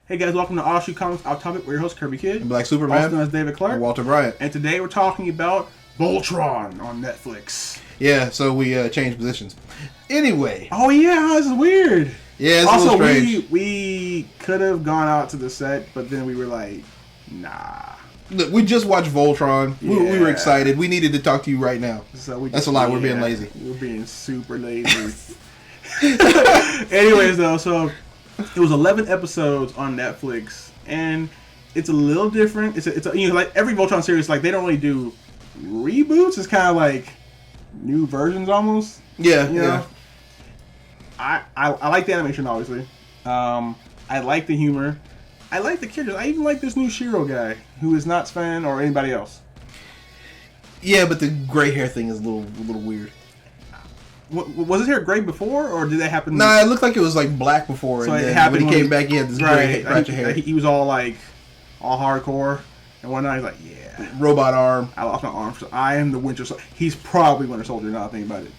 Hey guys, welcome to Offshoot Comics Off Topic. We're your host, Kirby Kid. And Black Superman. Also known as David Clark. And Walter Bryant. And today we're talking about Voltron on Netflix. Yeah, so we changed positions. Anyway. Oh yeah, this is weird. Yeah, it's also, a little strange. we could have gone out to the set, but then we were like, nah. Look, we just watched Voltron. Yeah. We were excited. We needed to talk to you right now. So That's a lie. We're being lazy. We're being super lazy. Anyways, though, so it was 11 episodes on Netflix, and it's a little different. It's like every Voltron series, like they don't really do reboots. It's kind of like new versions almost. Yeah, you know? yeah. I like the animation, obviously. I like the humor. I like the characters. I even like this new Shiro guy, who is not Sven or anybody else. Yeah, but the gray hair thing is a little weird. Was his hair gray before, or did that happen? Nah, it looked like it was like black before. So and it then happened when he came back, he had this gray patch of hair. He was all like, all hardcore, and one night he's like, yeah, robot arm. I lost my arm, so I am the Winter Soldier. He's probably Winter Soldier. Now I think about it.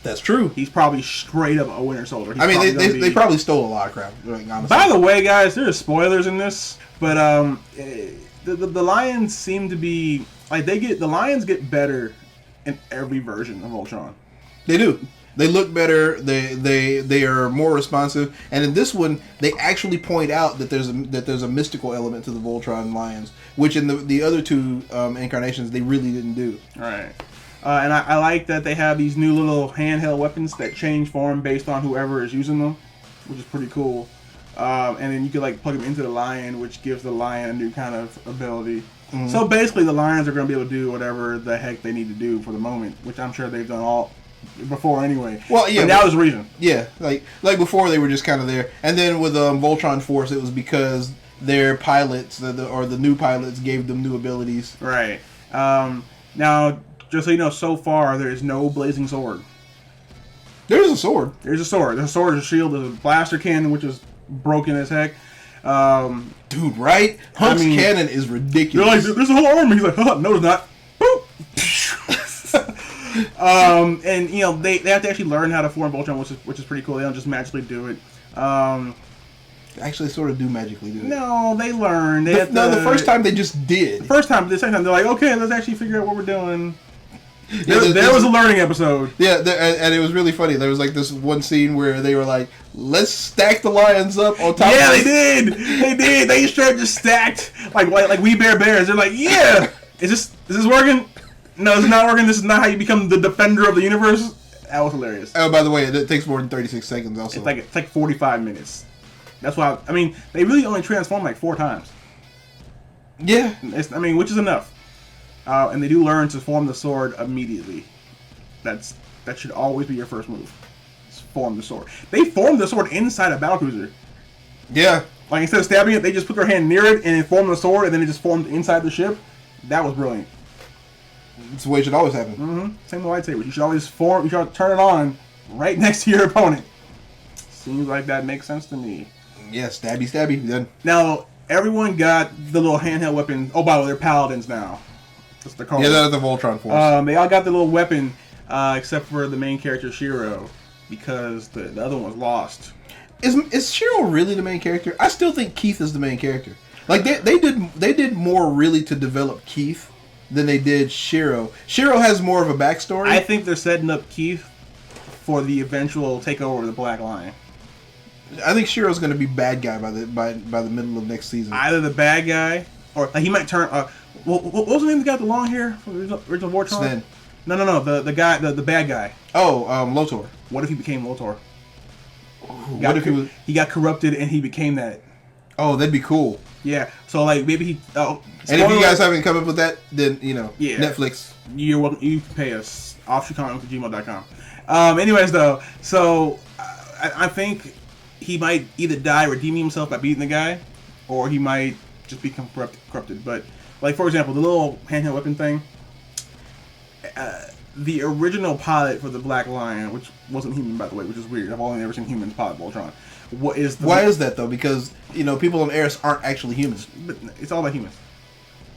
That's true. He's probably straight up a Winter Soldier. I mean, they probably stole a lot of crap. Like, honestly. By the way, guys, there's spoilers in this, but the Lions seem to be like the Lions get better in every version of Voltron. They do. They look better. They are more responsive. And in this one, they actually point out that there's a mystical element to the Voltron Lions, which in the other two incarnations they really didn't do. All right. And I like that they have these new little handheld weapons that change form based on whoever is using them, which is pretty cool. And then you can like plug them into the lion, which gives the lion a new kind of ability. Mm-hmm. So basically, the lions are going to be able to do whatever the heck they need to do for the moment, which I'm sure they've done all before anyway. Well, yeah. But now there's a reason. Yeah, like before they were just kind of there, and then with Voltron Force, it was because their pilots, the new pilots, gave them new abilities. Right. Now, just so you know, so far there is no blazing sword. There's a sword. There's a sword. There's a sword, there's a shield, there's a blaster cannon, which is broken as heck. Dude, right? Hunk's cannon is ridiculous. They're like, there's a whole army. He's like, no, there's not. Boop. And you know they have to actually learn how to form Voltron, which is pretty cool. They don't just magically do it. Actually, sort of do magically do it. No, they learn. The first time they just did. The first time, the second time they're like, okay, let's actually figure out what we're doing. There was a learning episode. Yeah, and it was really funny. There was like this one scene where they were like, let's stack the lions up on top. Yeah, they did. They did. They straight up just stacked like We Bear Bears. They're like, yeah, is this working? No, it's not working. This is not how you become the defender of the universe. That was hilarious. Oh, by the way, it takes more than 36 seconds. Also, it's like 45 minutes. That's why they really only transform like 4 times. Yeah, which is enough. And they do learn to form the sword immediately. That should always be your first move. Just form the sword. They formed the sword inside a battlecruiser. Yeah. Like instead of stabbing it, they just put their hand near it and it formed the sword, and then it just formed inside the ship. That was brilliant. It's the way it should always happen. Mm-hmm. Same with lightsabers. You should always you should turn it on right next to your opponent. Seems like that makes sense to me. Yeah, stabby, then. Now, everyone got the little handheld weapon. Oh, by the way, they're paladins now. That's the call. Yeah, that's the Voltron Force. They all got the little weapon, except for the main character, Shiro, because the other one was lost. Is Shiro really the main character? I still think Keith is the main character. Like, they did more, really, to develop Keith than they did Shiro. Shiro has more of a backstory. I think they're setting up Keith for the eventual takeover of the Black Lion. I think Shiro's going to be bad guy by the middle of next season. Either the bad guy, or he might turn. What was the name of the guy with the long hair from the original Voltron? Sven. No. The guy, the bad guy. Oh, Lotor. What if he became Lotor? What if he got corrupted and he became that? Oh, that'd be cool. Yeah. So like maybe he. Oh, and if you guys haven't come up with that, then yeah. Netflix. You're welcome. You can pay us offshootcomics@gmail.com. Anyways, though, so I think he might either die redeeming himself by beating the guy, or he might just become corrupted. But like for example, the little handheld weapon thing. The original pilot for the Black Lion, which wasn't human by the way, which is weird. I've only ever seen humans pilot Voltron. Why is that though? Because people on Eris aren't actually humans. But it's all about humans.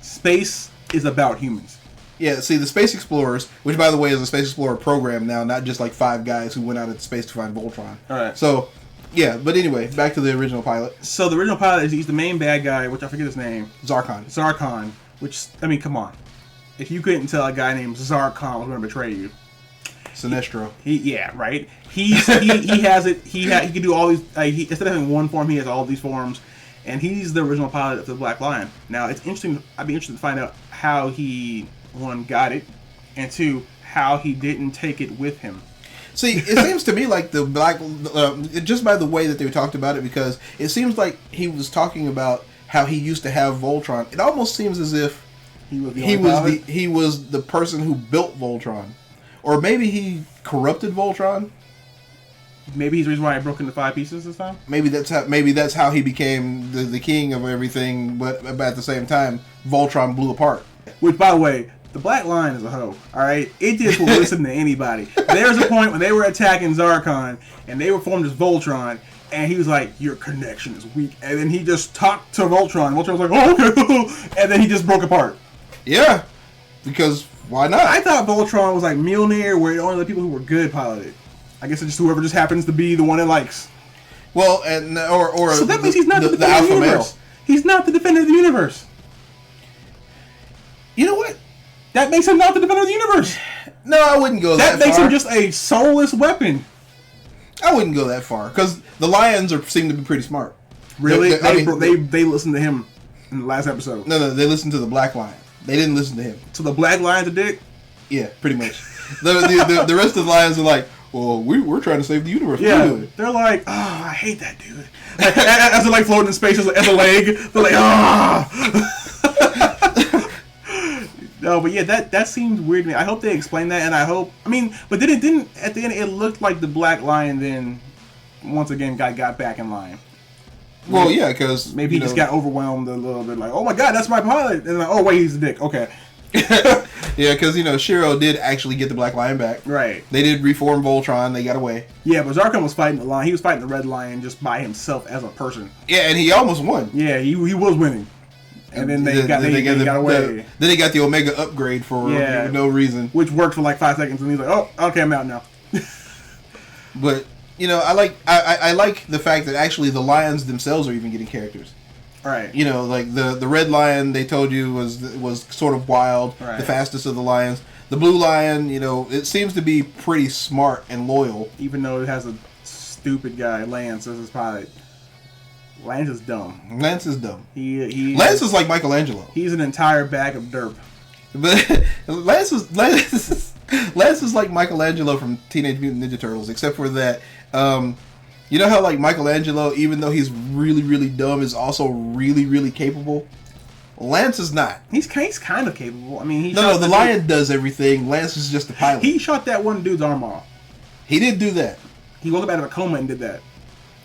Space is about humans. Yeah, see, the Space Explorers, which by the way is a Space Explorer program now, not just like 5 guys who went out into space to find Voltron. All right. So Yeah, but anyway, back to the original pilot. So the original pilot he's the main bad guy, which I forget his name. Zarkon. Which, I mean, come on. If you couldn't tell a guy named Zarkon was going to betray you. Sinestro. Yeah, right. He has it. He can do all these. Instead of having one form, he has all these forms, and he's the original pilot of the Black Lion. Now it's interesting. I'd be interested to find out how he, one, got it, and two, how he didn't take it with him. See, it seems to me like the just by the way that they talked about it, because it seems like he was talking about how he used to have Voltron. It almost seems as if he was the person who built Voltron, or maybe he corrupted Voltron. Maybe he's the reason why he broke into 5 pieces this time. Maybe that's how he became the king of everything. But at the same time, Voltron blew apart. Which, by the way, the Black Lion is a hoe. All right, it just will listen to anybody. There's a point when they were attacking Zarkon and they were formed as Voltron, and he was like, "Your connection is weak," and then he just talked to Voltron. Voltron was like, "Oh, okay," and then he just broke apart. Yeah, because why not? I thought Voltron was like Mjolnir, where only the people who were good piloted. I guess it's just whoever just happens to be the one it likes. Well, and or so that means he's not the defender of the universe. He's not the defender of the universe. You know what? That makes him not the defender of the universe. No, I wouldn't go that far. That makes him just a soulless weapon. I wouldn't go that far, because the lions seem to be pretty smart. Really? They listened to him in the last episode. No, they listened to the Black Lion. They didn't listen to him. So the Black Lion's a dick? Yeah, pretty much. the rest of the lions are like, well, we're trying to save the universe. Yeah, they're like, oh, I hate that dude. As they're like floating in space as a leg, they're like, ah. No, but yeah, that seems weird to me. I hope they explain that, and but then it didn't. At the end, it looked like the Black Lion then, once again, got back in line. Well, yeah, because maybe he just got overwhelmed a little bit, like, oh my god, that's my pilot, and like, oh wait, he's a dick. Okay. Yeah, because Shiro did actually get the Black Lion back. Right. They did reform Voltron. They got away. Yeah, but Zarkon was fighting the lion. He was fighting the Red Lion just by himself as a person. Yeah, and he almost won. Yeah, he was winning. And then they got away. Then they got the Omega upgrade for no reason, which worked for like 5 seconds, and he's like, "Oh, okay, I'm out now." But I like the fact that actually the lions themselves are even getting characters. Right. Like the red lion they told you was sort of wild, right. The fastest of the lions. The blue lion, it seems to be pretty smart and loyal, even though it has a stupid guy Lance as his pilot. Lance is dumb. Lance is dumb. Lance is like Michelangelo. He's an entire bag of derp. But Lance is like Michelangelo from Teenage Mutant Ninja Turtles, except for that. You know how like Michelangelo, even though he's really really dumb, is also really really capable. Lance is not. He's kind of capable. I mean, the lion does everything. Lance is just the pilot. He shot that one dude's arm off. He did do that. He woke up out of a coma and did that.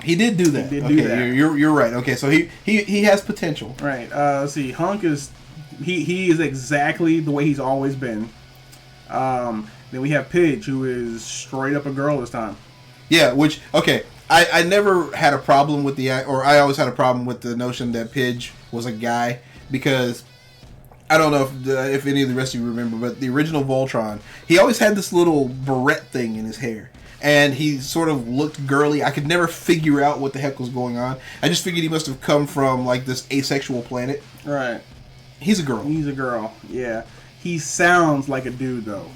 He did do that. You're right. Okay, so he has potential. Right. Let's see. Hunk is he is exactly the way he's always been. Then we have Pidge, who is straight up a girl this time. Yeah. Which I never had a problem with I always had a problem with the notion that Pidge was a guy, because I don't know if any of the rest of you remember, but the original Voltron, he always had this little barrette thing in his hair. And he sort of looked girly. I could never figure out what the heck was going on. I just figured he must have come from like this asexual planet. Right. He's a girl. He's a girl. Yeah. He sounds like a dude though.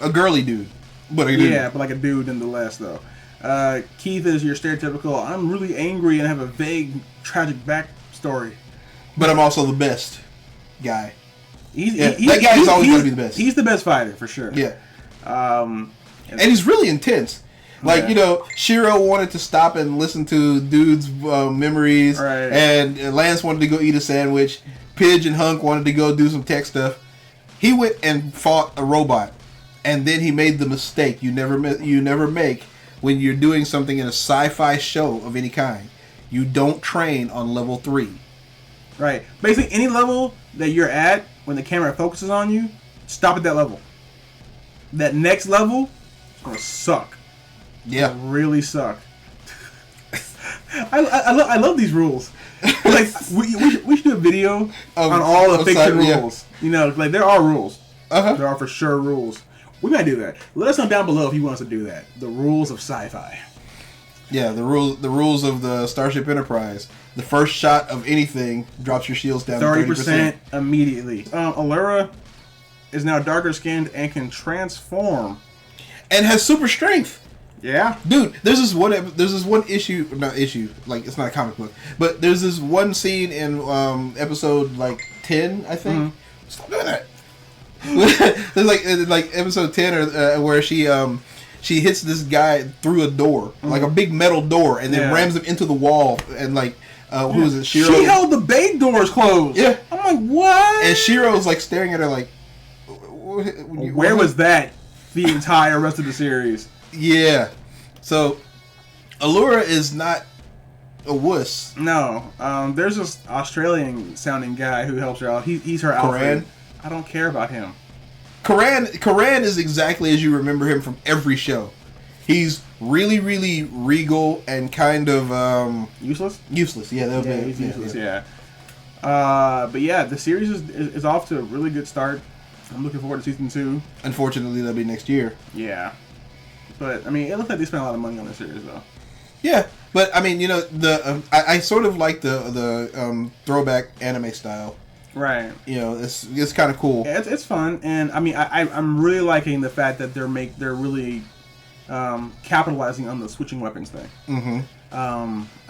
A girly dude. But a dude. Yeah, but like a dude nonetheless though. Keith is your stereotypical, I'm really angry and have a vague, tragic backstory. But I'm also the best guy. That guy is always going to be the best. He's the best fighter for sure. Yeah. And he's really intense. Like, Shiro wanted to stop and listen to dude's memories. Right. And Lance wanted to go eat a sandwich. Pidge and Hunk wanted to go do some tech stuff. He went and fought a robot. And then he made the mistake you never make when you're doing something in a sci-fi show of any kind. You don't train on level 3. Right. Basically, any level that you're at, when the camera focuses on you, stop at that level. That next level... gonna suck. Yeah, it'll really suck. I love these rules. Like we should do a video on all the fiction rules. Like there are rules. There are for sure rules. We might do that. Let us know down below if you want us to do that. The rules of sci-fi. Yeah, the rules of the Starship Enterprise. The first shot of anything drops your shields down 30% immediately. Allura is now darker skinned and can transform. And has super strength. Yeah. Dude, there's this one issue, not issue, like it's not a comic book, but there's this one scene in episode like 10, I think. Mm-hmm. Stop doing that. There's like episode 10 or where she hits this guy through a door, mm-hmm. like a big metal door, and then rams him into the wall, and like who is it? Shiro. She held the bay doors closed. Yeah. I'm like, what? And Shiro's like staring at her like, where was that the entire rest of the series? Yeah. So Allura is not a wuss. No. There's this Australian sounding guy who helps her out. He's her Alfred. I don't care about him. Karan is exactly as you remember him from every show. He's really, really regal and kind of useless. Useless, yeah. He's useless. Yeah. But yeah, the series is off to a really good start. I'm looking forward to season 2. Unfortunately, that'll be next year. Yeah. But I mean, it looks like they spent a lot of money on this series, though. Yeah, but I mean, you know, I sort of like the throwback anime style. Right. You know, it's kind of cool. Yeah, it's fun, and I mean, I'm really liking the fact that they're really capitalizing on the switching weapons thing. Mm-hmm.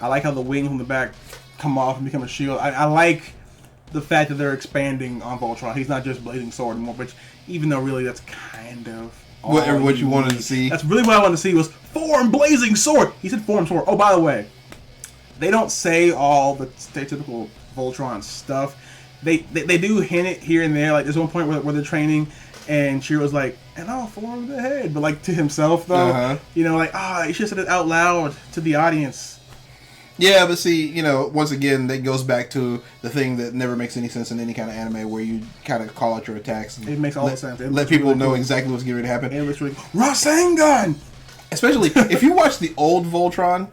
I like how the wings on the back come off and become a shield. I like the fact that they're expanding on Voltron. He's not just blazing sword anymore, which even though really that's kind of what you wanted to see. That's really what I wanted to see was form blazing sword. He said form sword. Oh, by the way, they don't say all the stereotypical Voltron stuff. They do hint it here and there. Like there's one point where they're training, and Shiro's like, "And I'll form the head," but like to himself though. Uh-huh. You know, like you should have said it out loud to the audience. Yeah, but see, you know, once again, that goes back to the thing that never makes any sense in any kind of anime, where you kind of call out your attacks. And it makes all the sense. Let people really know exactly what's getting ready to happen. It looks really Rasengan! Especially if you watch the old Voltron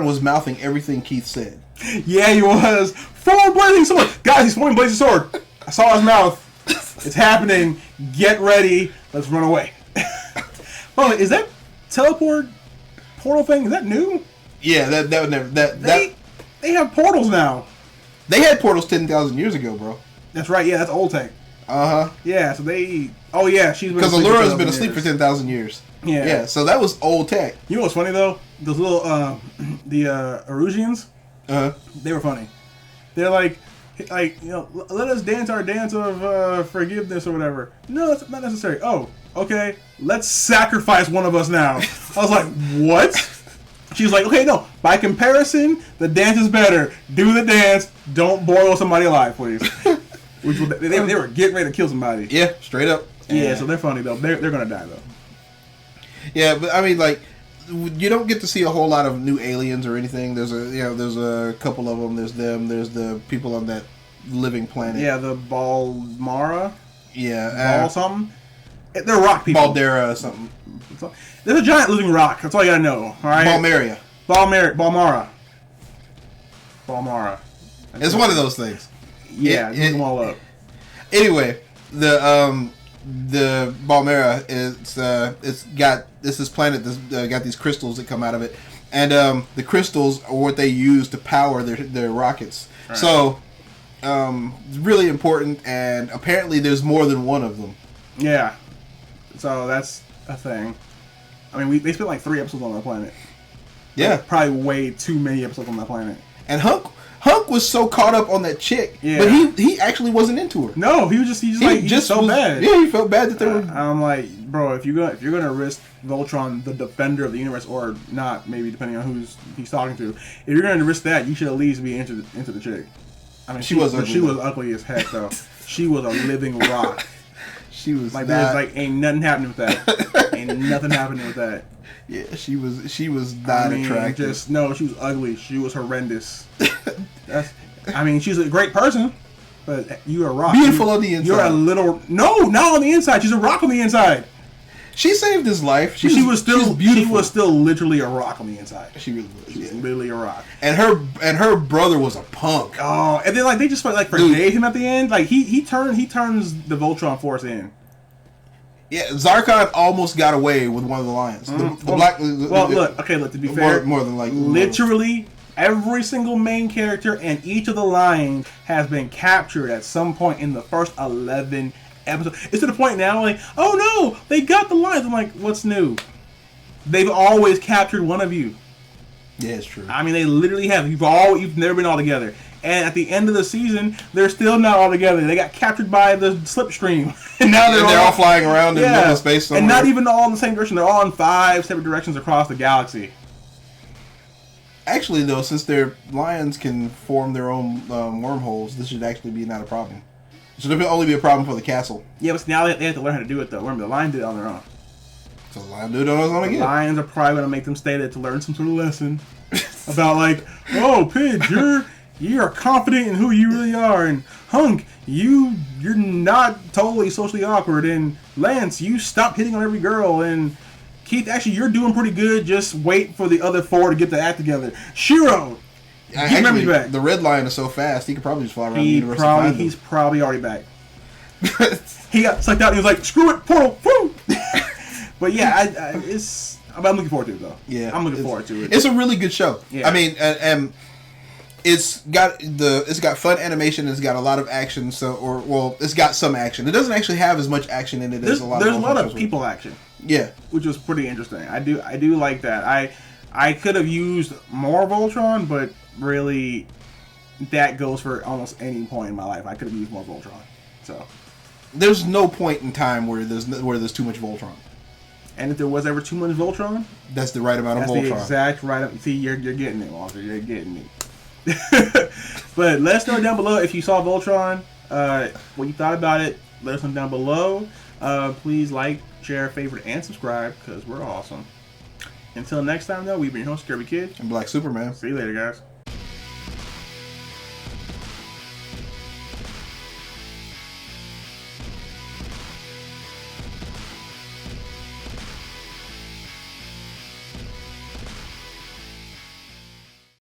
was mouthing everything Keith said. Yeah, he was. Form blazing sword! Guys, he's forming blazing sword! I saw his mouth. It's happening. Get ready. Let's run away. Oh, is that teleport portal thing? Is that new? Yeah, that would never. They have portals now. They had portals 10,000 years ago, bro. That's right. Yeah, that's old tech. Uh huh. Yeah. So they. Oh yeah, she's been. Because Allura's been asleep for 10,000 years. Yeah. Yeah. So that was old tech. You know what's funny though? Those little the Erusians. They were funny. They're like you know, let us dance our dance of forgiveness or whatever. No, that's not necessary. Oh, okay. Let's sacrifice one of us now. I was like, what? She's like, okay, no. By comparison, the dance is better. Do the dance. Don't boil somebody alive, please. Which they were getting ready to kill somebody. Yeah, straight up. Yeah, so they're funny though. They're gonna die though. Yeah, but I mean, like, you don't get to see a whole lot of new aliens or anything. There's a couple of them. There's them. There's the people on that living planet. Yeah, the Balmara. Yeah, Ball something. They're rock people. Baldera something. There's a giant living rock. That's all you gotta know. All right. Balmara. It's one of those things. Yeah, look them all up. Anyway, the Balmera it's got this planet that's got these crystals that come out of it, and the crystals are what they use to power their rockets. Right. So it's really important, and apparently there's more than one of them. Yeah. So that's a thing. I mean, they spent like 3 episodes on that planet. Yeah. Like, probably way too many episodes on that planet. And Hunk was so caught up on that chick, but he actually wasn't into her. No, he just felt bad. Yeah, he felt bad that they were. I'm like, bro, if you're gonna risk Voltron, the defender of the universe, or not, maybe depending on who he's talking to, if you're gonna risk that, you should at least be into the chick. I mean, she was ugly as heck though. She was a living rock. She was like there's like ain't nothing happening with that. Ain't nothing happening with that. Yeah, she was not attractive. She was ugly. She was horrendous. She's a great person, but you're a rock. Beautiful on the inside. You're a little not on the inside. She's a rock on the inside. She saved his life. She was still beautiful. She was still literally a rock on the inside. She really was. She was literally a rock. And her brother was a punk. Oh, and then like they just forgave him at the end. Like he turns the Voltron Force in. Yeah, Zarkon almost got away with one of the lions. The black. Look. To be fair, more than like literally every single main character and each of the lions has been captured at some point in the first 11 episodes. It's to the point now, like, oh no, they got the lions. I'm like, what's new? They've always captured one of you. Yeah, it's true. I mean, they literally have. You've never been all together. And at the end of the season, they're still not all together. They got captured by the slipstream. And now they're all flying around in the middle of space somewhere. And not even all in the same direction. They're all in 5 separate directions across the galaxy. Actually, though, since their lions can form their own wormholes, this should actually be not a problem. It should only be a problem for the castle. Yeah, but now they have to learn how to do it, though. Remember, the lion did it on their own. So the lion did it on his own again. The lions are probably going to make them stay there to learn some sort of lesson. About like, oh, Pidge, you're confident in who you really are, and Hunk, you're not totally socially awkward, and Lance, you stop hitting on every girl, and Keith, actually, you're doing pretty good. Just wait for the other 4 to get the act together. Shiro, get memory back. The red lion is so fast, he could probably just fly around the universe. He's probably already back. He got sucked out, and he was like, screw it, portal, woo! But yeah, I'm looking forward to it, though. Yeah, I'm looking forward to it. It's a really good show. Yeah. I mean, and it's got fun animation. It's got a lot of action. It's got some action. It doesn't actually have as much action in it as a lot. There's a lot of people action. Yeah, which was pretty interesting. I do like that. I could have used more Voltron, but really, that goes for almost any point in my life. I could have used more Voltron. So there's no point in time where there's too much Voltron. And if there was ever too much Voltron, that's the right amount of Voltron. That's the exact right. See, you're getting it, Walter. You're getting it. But let us know down below if you saw Voltron, what you thought about it. Let us know down below. Please like, share, favorite, and subscribe because we're awesome. Until next time, though, we've been your host, Kirby Kid. And Black Superman. See you later, guys.